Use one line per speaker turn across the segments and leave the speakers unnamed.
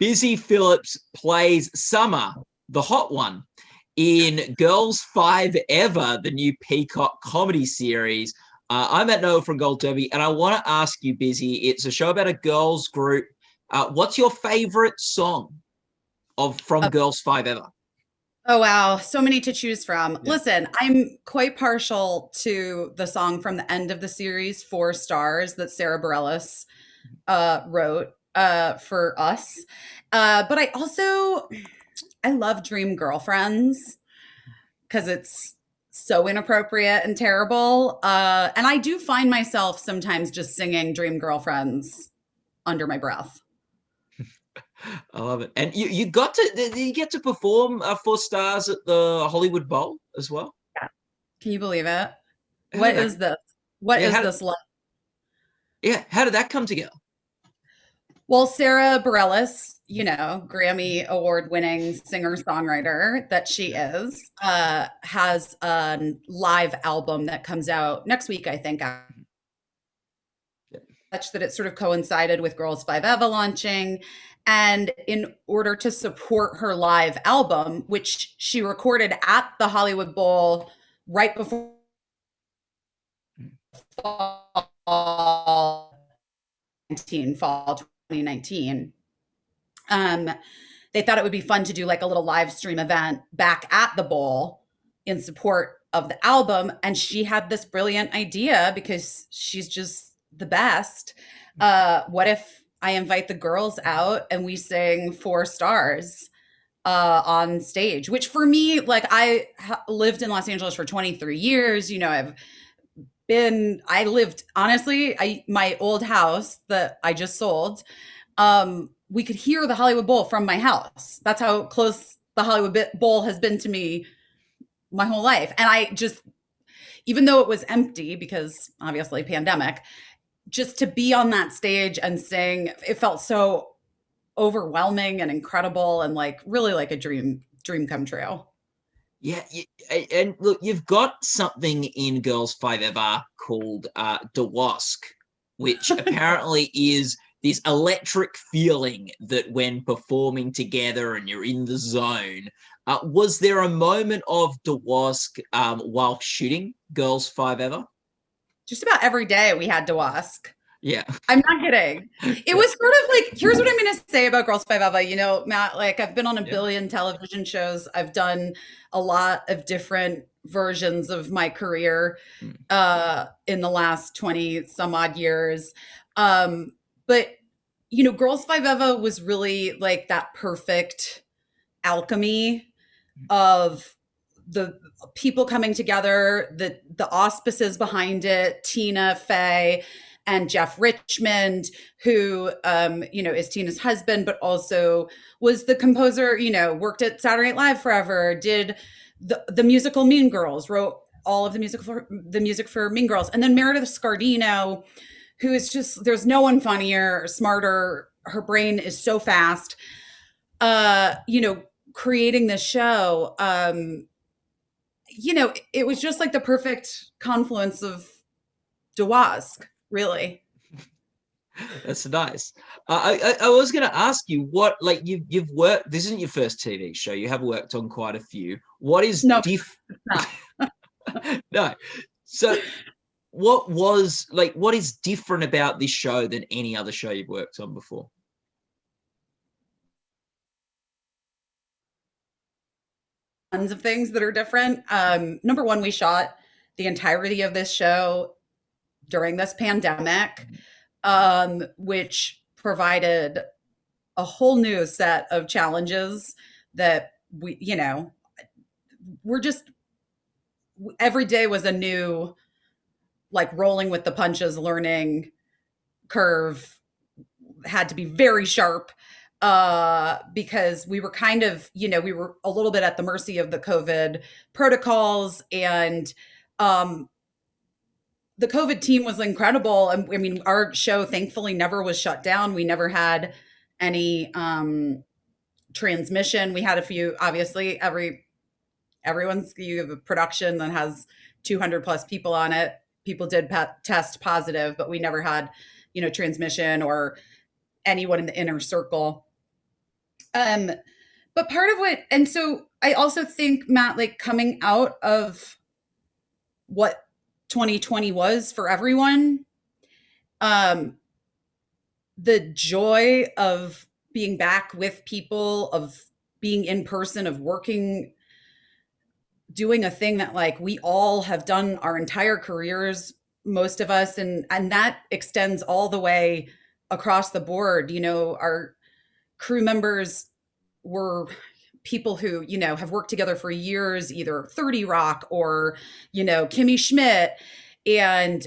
Busy Phillips plays Summer, the hot one, in Girls5eva, the new Peacock comedy series. I met Noah from Gold Derby, and I want to ask you, Busy. It's a show about a girls group. What's your favorite song from Girls5eva?
Oh wow, so many to choose from.
Yeah.
Listen, I'm quite partial to the song from the end of the series, Four Stars, that Sarah Bareilles wrote for us. But I love Dream Girlfriends because it's so inappropriate and terrible. And I do find myself sometimes just singing Dream Girlfriends under my breath.
I love it. And you get to perform Four Stars at the Hollywood Bowl as well.
Yeah. Can you believe it?
How did
What
that?
is this? What
Yeah,
is
how did,
this like?
yeah, how did that come together?
Well, Sarah Bareilles, Grammy award-winning singer-songwriter that she is, has a live album that comes out next week, I think.
Yeah.
Such that it sort of coincided with Girls5eva launching. And in order to support her live album, which she recorded at the Hollywood Bowl right before fall 2019, um, they thought it would be fun to do like a little live stream event back at the bowl in support of the album. And she had this brilliant idea because she's just the best. What if I invite the girls out and we sing Four Stars on stage? Which for me, like lived in Los Angeles for 23 years. I lived, honestly, my old house that I just sold, we could hear the Hollywood Bowl from my house. That's how close the Hollywood Bowl has been to me my whole life. And I just, even though it was empty because obviously pandemic, just to be on that stage and sing, it felt so overwhelming and incredible and like really like a dream come true.
Yeah, and look, you've got something in Girls5eva called DeWask, which apparently is this electric feeling that when performing together and you're in the zone. Was there a moment of DeWask while shooting Girls5eva?
Just about every day we had to ask.
Yeah.
I'm not kidding. It
Yeah.
was sort of like, here's what I'm going to say about Girls5eva. Matt, like I've been on a
Yeah.
billion television shows. I've done a lot of different versions of my career
Mm.
in the last 20 some odd years. But, Girls5eva was really like that perfect alchemy of the people coming together, the auspices behind it, Tina Fey and Jeff Richmond, who is Tina's husband, but also was the composer, worked at Saturday Night Live forever, did the musical Mean Girls, wrote all of the music for Mean Girls. And then Meredith Scardino, who is just, there's no one funnier or smarter. Her brain is so fast. Creating this show, it was just like the perfect confluence of DeWask, really.
That's nice. I was going to ask you what, like you've worked. This isn't your first TV show. You have worked on quite a few. What is
No,
diff?
it's not.
No. So what is different about this show than any other show you've worked on before?
Tons of things that are different. Number one, we shot the entirety of this show during this pandemic, which provided a whole new set of challenges that we're just, every day was a new, like rolling with the punches, learning curve, had to be very sharp because we were kind of, we were a little bit at the mercy of the COVID protocols. And the COVID team was incredible. And I mean, our show thankfully never was shut down. We never had any transmission. We had a few, obviously, everyone's, you have a production that has 200 plus people on it. People did test positive, but we never had, transmission or anyone in the inner circle. Um, but part of what, and so I also think, Matt, like coming out of what 2020 was for everyone, um, the joy of being back with people, of being in person, of working, doing a thing that like we all have done our entire careers, most of us, and that extends all the way across the board. You know, our crew members were people who, you know, have worked together for years, either 30 Rock or, you know, Kimmy Schmidt. And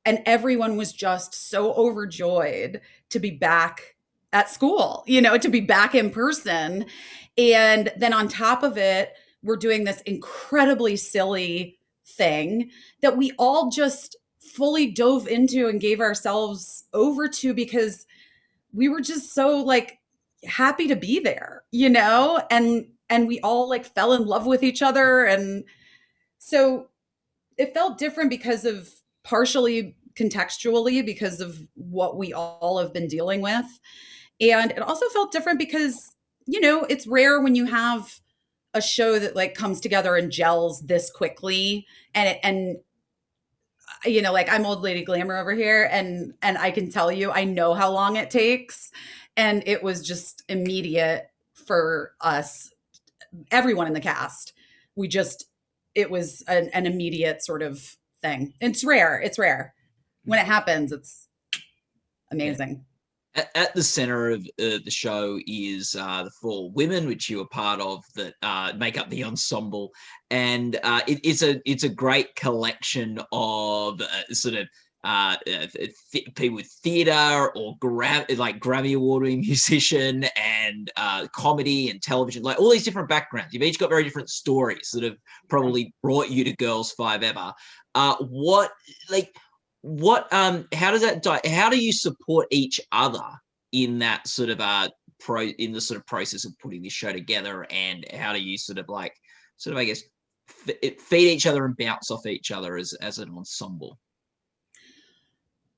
and everyone was just so overjoyed to be back at school, you know, to be back in person. And then on top of it, we're doing this incredibly silly thing that we all just fully dove into and gave ourselves over to because we were just so like happy to be there, you know? And we all like fell in love with each other, and so it felt different because of partially contextually because of what we all have been dealing with. And it also felt different because, you know, it's rare when you have a show that like comes together and gels this quickly. And you know, like I'm old lady glamour over here, and I can tell you I know how long it takes, and it was just immediate for us, everyone in the cast. We just, it was an immediate sort of thing. It's rare. It's rare. When it happens, it's
Yeah.
amazing.
At the center of the show is the four women, which you are part of, that make up the ensemble, and it's a great collection of sort of people with theater or like Grammy award-winning musician and comedy and television, like all these different backgrounds. You've each got very different stories that have probably brought you to Girls5eva. What like what how does that how do you support each other in that sort of in the sort of process of putting this show together, and how do you sort of like I guess feed each other and bounce off each other as an ensemble?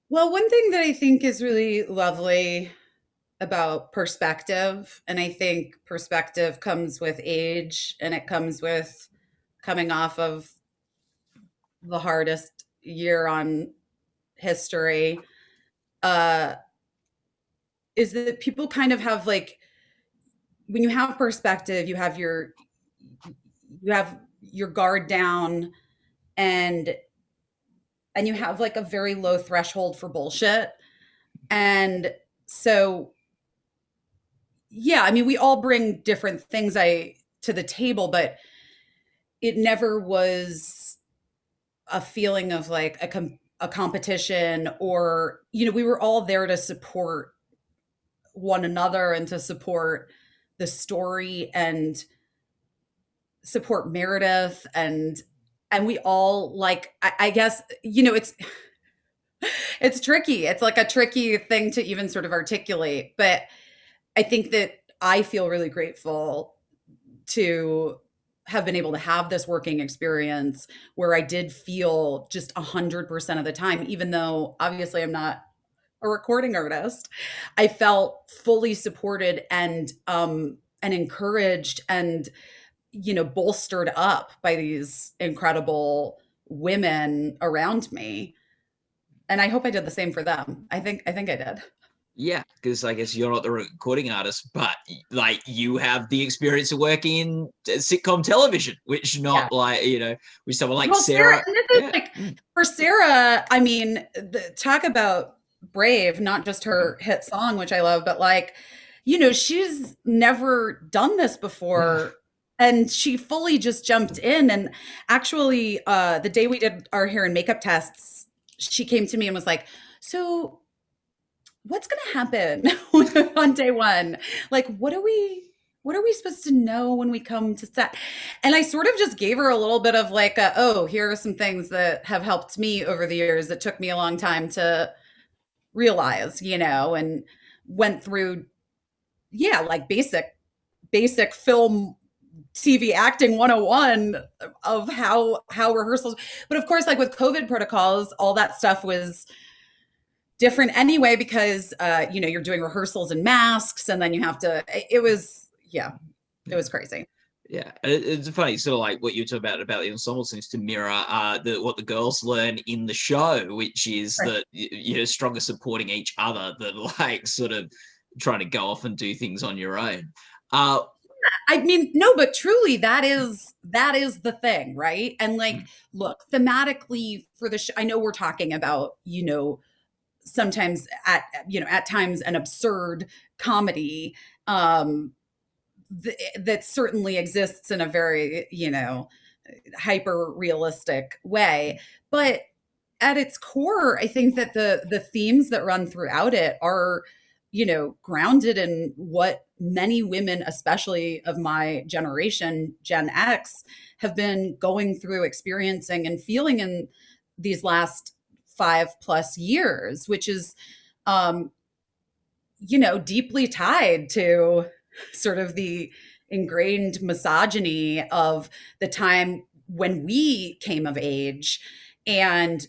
Well, one thing that I think is really lovely about perspective, and I think perspective comes with age and it comes with coming off of the hardest year on history, uh, is that people kind of have like, when you have perspective, you have your guard down, and and you have like a very low threshold for bullshit. And so yeah, I mean we all bring different things I to the table, but it never was a feeling of like a competition, or you know, we were all there to support one another and to support the story and support Meredith, and we all like I guess, you know, it's tricky. It's like a tricky thing to even sort of articulate, but I think that I feel really grateful to have been able to have this working experience where I did feel just 100% of the time, even though obviously I'm not a recording artist, I felt fully supported and encouraged and, you know, bolstered up by these incredible women around me. And I hope I did the same for them. I think I did.
Yeah, because I guess you're not the recording artist, but like you have the experience of working in sitcom television, which
Yeah.
not like, you know, with someone like
Well, Sarah,
Sarah.
and this is
Yeah.
like for Sarah, I mean, talk about brave, not just her hit song, which I love, but like, you know, she's never done this before. And she fully just jumped in. And actually, the day we did our hair and makeup tests, she came to me and was like, "So what's going to happen on day one? Like, what are we supposed to know when we come to set?" And I sort of just gave her a little bit of like, oh, here are some things that have helped me over the years that took me a long time to realize, you know, and went through, yeah, like basic film TV acting 101 of how rehearsals. But of course, like with COVID protocols, all that stuff was different anyway because you're doing rehearsals and masks, and then you have to. It was yeah, it was crazy.
Yeah, it's funny, sort of like what you talk about the ensemble seems to mirror what the girls learn in the show, which is
Right.
that you're stronger supporting each other than like sort of trying to go off and do things on your own. Uh,
I mean, no, but truly, that is the thing, right? And like,
mm,
look, thematically for the show, I know we're talking about sometimes at times an absurd comedy um that certainly exists in a very hyper realistic way, but at its core, I think that the themes that run throughout it are, grounded in what many women, especially of my generation, Gen X, have been going through, experiencing, and feeling in these last 5+ years, which is, um, deeply tied to sort of the ingrained misogyny of the time when we came of age, and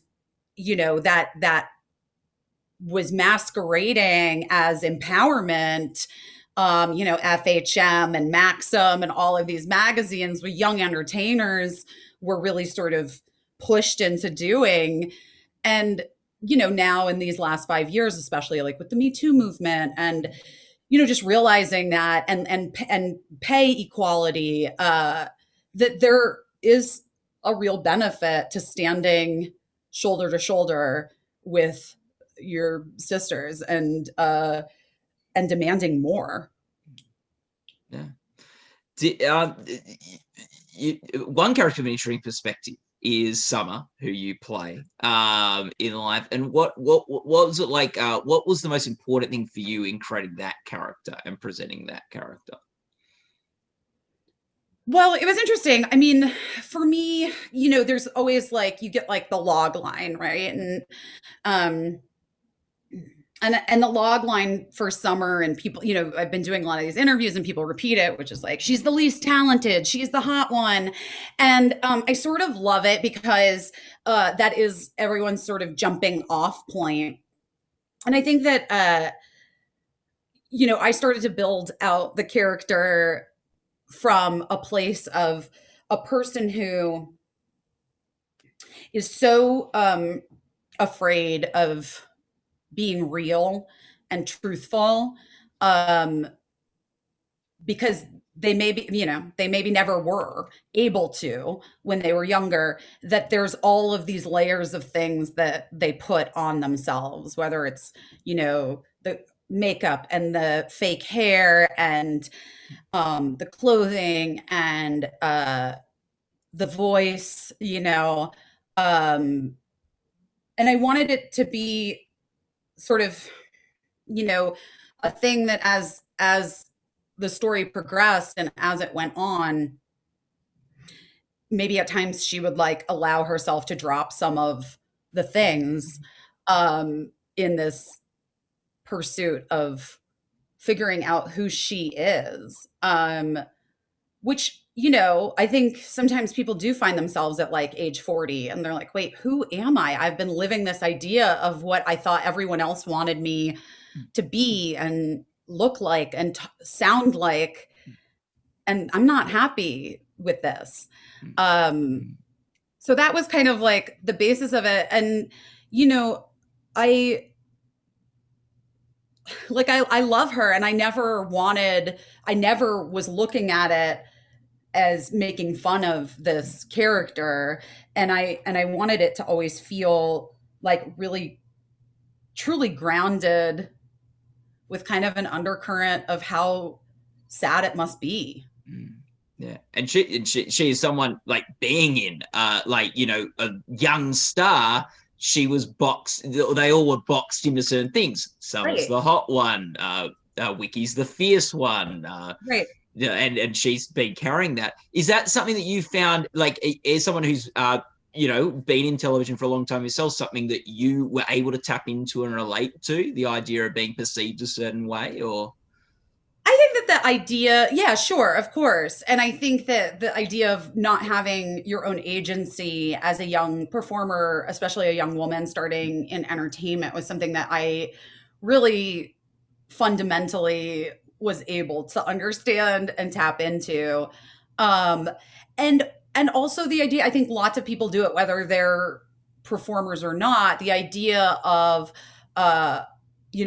that was masquerading as empowerment. FHM and Maxim and all of these magazines with young entertainers were really sort of pushed into doing. And now in these last 5 years, especially like with the Me Too movement, and just realizing that, and pay equality, that there is a real benefit to standing shoulder to shoulder with your sisters, and demanding more.
yeah. One character of an interesting perspective is Summer, who you play in life, and what was it like? What was the most important thing for you in creating that character and presenting that character?
Well, it was interesting. I mean, for me, there's always like you get like the log line, right? Um and the log line for Summer, and people, I've been doing a lot of these interviews and people repeat it, which is like, she's the least talented, she's the hot one. And I sort of love it because that is everyone's sort of jumping off point. And I think that I started to build out the character from a place of a person who is so afraid of being real and truthful, um, because they maybe never were able to when they were younger, that there's all of these layers of things that they put on themselves, whether it's the makeup and the fake hair, and the clothing, and the voice, um, and I wanted it to be sort of you know a thing that, as the story progressed and as it went on, maybe at times she would like allow herself to drop some of the things, in this pursuit of figuring out who she is, which I think sometimes people do find themselves at like age 40 and they're like, wait, who am I? I've been living this idea of what I thought everyone else wanted me to be and look like and sound like, and I'm not happy with this. Um, so that was kind of like the basis of it. And, I I love her, and I never was looking at it as making fun of this character. And I wanted it to always feel like really truly grounded, with kind of an undercurrent of how sad it must be.
Mm. Yeah, and she is someone like being in a young star. She was boxed. They all were boxed into certain things. Summer's
Right.
the hot one. Wiki's the fierce one.
Right.
Yeah, and she's been carrying that. Is that something that you found, like, as someone who's been in television for a long time yourself, something that you were able to tap into and relate to, the idea of being perceived a certain way? Or
I think that the idea, yeah, sure, of course. And I think that the idea of not having your own agency as a young performer, especially a young woman starting in entertainment, was something that I really fundamentally was able to understand and tap into. Um, and and also the idea, I think lots of people do it, whether they're performers or not, the idea of uh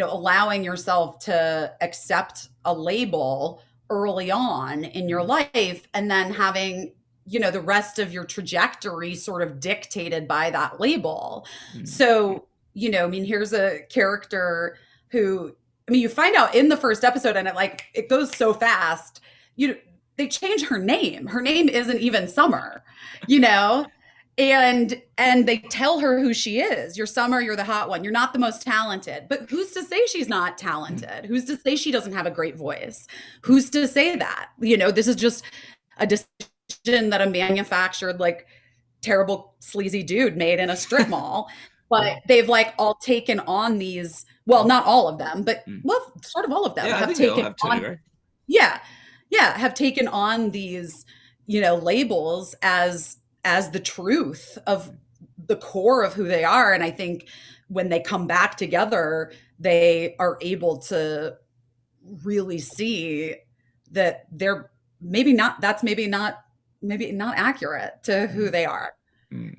allowing yourself to accept a label early on in your life and then having the rest of your trajectory sort of dictated by that label.
Mm.
So, I mean, here's a character who, I mean, you find out in the first episode and it goes so fast. They change her name. Her name isn't even Summer, you know? And they tell her who she is. You're Summer, you're the hot one. You're not the most talented. But who's to say she's not talented? Who's to say she doesn't have a great voice? Who's to say that? This is just a decision that a manufactured, like, terrible sleazy dude made in a strip mall. But they've like all taken on these, well, not all of them, but well, sort of all of them
Yeah, I
have
think they all
taken
have to,
on,
right?
yeah, yeah, have taken on these, labels as the truth of the core of who they are. And I think when they come back together, they are able to really see that they're maybe not accurate to who
Mm.
they are.
Mm.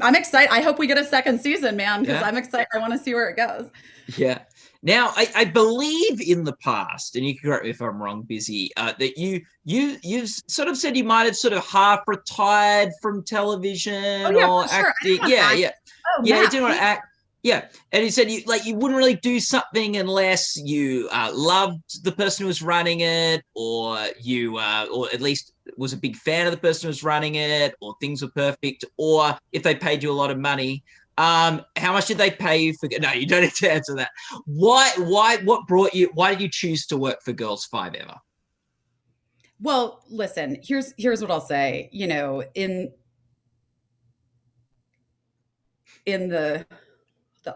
I'm excited. I hope we get a second season, man, because
Yeah.
I'm excited. I want to see where it goes.
Yeah. Now, I believe in the past, and you can correct me if I'm wrong, Busy, that you've sort of said you might have sort of half retired from
Oh
television
yeah,
or
for sure. I
acting.
didn't want to
Yeah,
act.
yeah,
Oh,
yeah. You
Matt,
didn't want to
please.
act. Yeah, and he said you wouldn't really do something unless you loved the person who was running it, or you or at least was a big fan of the person who was running it, or things were perfect, or if they paid you a lot of money. How much did they pay you for? No, you don't need to answer that. What brought you? Why did you choose to work for Girls5eva?
Well, listen, here's what I'll say. In the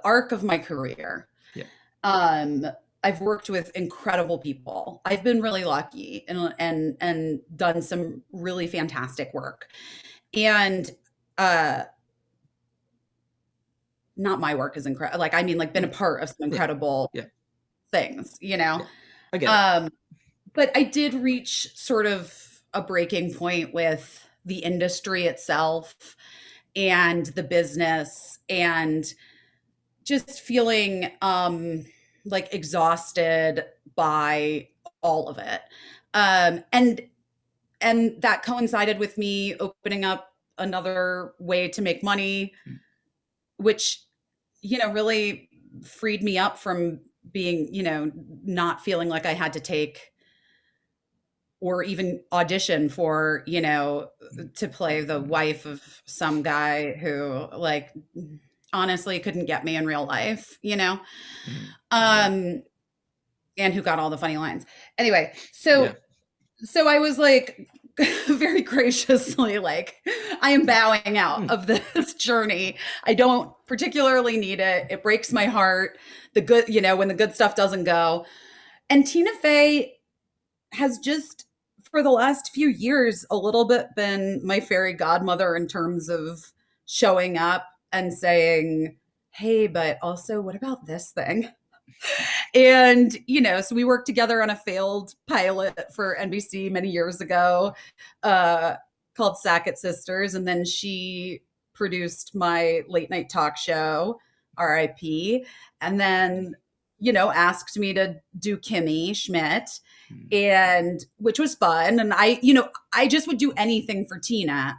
arc of my career,
Yeah.
um, I've worked with incredible people. I've been really lucky and done some really fantastic work. And uh not my work is incredible. Like, I mean, like, been a
Mm.
part of some
Yeah.
incredible
Yeah.
things.
Yeah. I get it.
Um, but I did reach sort of a breaking point with the industry itself and the business, and just feeling like exhausted by all of it. And that coincided with me opening up another way to make money,
Mm.
which really freed me up from being, not feeling like I had to take or even audition for, to play the wife of some guy who, like, honestly couldn't get me in real life.
Mm.
Um and who got all the funny lines. Anyway,
Yeah.
so I was like very graciously like, I am bowing out
Mm.
of this journey. I don't particularly need it. It breaks my heart. The good, when the good stuff doesn't go. And Tina Fey has just, for the last few years, a little bit been my fairy godmother in terms of showing up and saying, hey, but also, what about this thing? And, so we worked together on a failed pilot for NBC many years ago, uh, called Sackett Sisters. And then she produced my late night talk show, RIP. And then, asked me to do Kimmy Schmidt,
Mm.
and which was fun. And I just would do anything for Tina.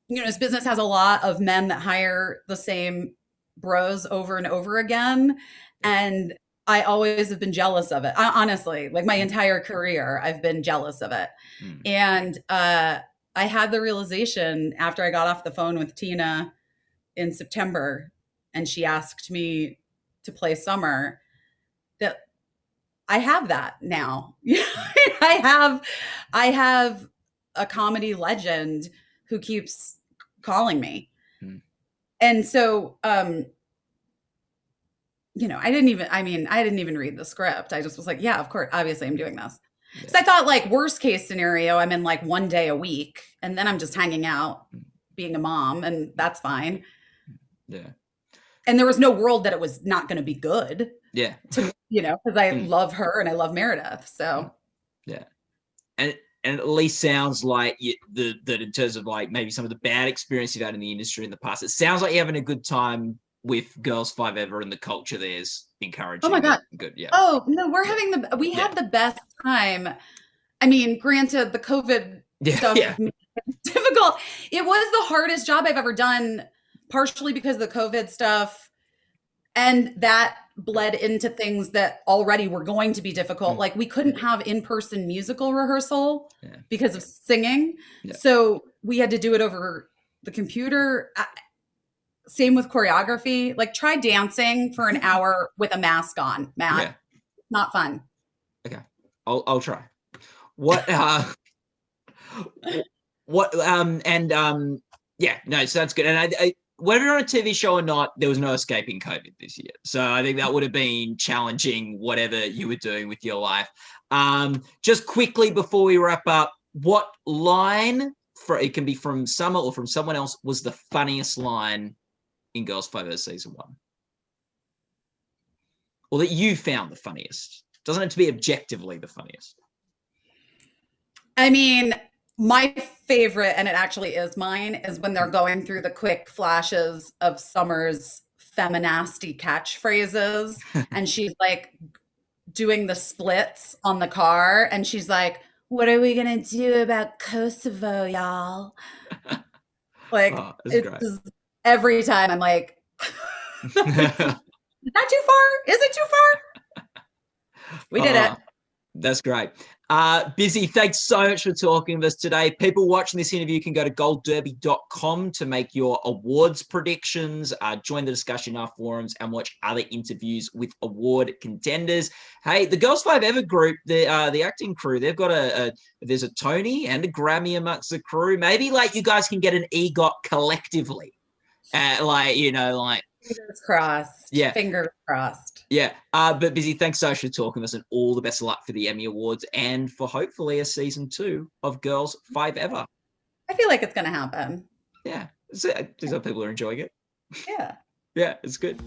This business has a lot of men that hire the same bros over and over again. And I always have been jealous of it. Honestly, like, my
Mm.
entire career, I've been jealous of it.
Mm.
And I had the realization after I got off the phone with Tina in September and she asked me to play Summer, that I have that now. I have a comedy legend who keeps calling me.
Mm.
And so I didn't even read the script. I just was like, yeah, of course, obviously I'm doing this. So I
Yeah.
thought like worst case scenario, I'm in like 1 day a week and then I'm just hanging out being a mom and that's fine.
Yeah.
And there was no world that it was not going to be good
Yeah.
to, because I
Mm,
love her and I love Meredith.
mm,
So,
yeah. And it at least sounds like that in terms of like maybe some of the bad experience you've had in the industry in the past, it sounds like you're having a good time with Girls 5eva and the culture there's
oh my
encouraging
God.
and good. Yeah.
Oh, no,
Yeah.
we
Yeah.
had the best time. I mean, granted, the COVID
Yeah.
stuff
Yeah.
made it difficult. It was the hardest job I've ever done, partially because of the COVID stuff. And that bled into things that already were going to be difficult.
Mm,
Like we couldn't have in-person musical rehearsal
yeah.
because of singing.
Yeah.
So we had to do it over the computer. Same with choreography. Like try dancing for an hour with a mask on, Matt.
Yeah.
Not fun.
Okay. I'll try. What what and yeah, no, so that's good. And whether you're on a TV show or not, there was no escaping COVID this year. So I think that would have been challenging, whatever you were doing with your life. Just quickly before we wrap up, what line, for it can be from Summer or from someone else, was the funniest line in Girls 5 season 1? Or that you found the funniest? Doesn't have to be objectively the funniest.
I mean, my favorite, and it actually is mine, is when they're going through the quick flashes of Summer's feminasty catchphrases. And she's like doing the splits on the car. And she's like, what are we going to do about Kosovo, y'all? Like,
Oh, that's
it's
great.
just every time I'm like, is that too far? Is it too far? We did it.
Oh, that's great. Busy, thanks so much for talking with us today. People watching this interview can go to goldderby.com to make your awards predictions, join the discussion in our forums, and watch other interviews with award contenders. Hey, the Girls 5 Ever group, the acting crew, they've got there's a Tony and a Grammy amongst the crew. Maybe like you guys can get an EGOT collectively. Like
Fingers crossed.
yeah.
Fingers crossed.
Yeah, but Busy, thanks so much for talking with us, and all the best of luck for the Emmy Awards and for hopefully a season 2 of Girls 5 Ever.
I feel like it's going to happen.
Yeah, these other people are enjoying it.
Yeah.
Yeah, it's good.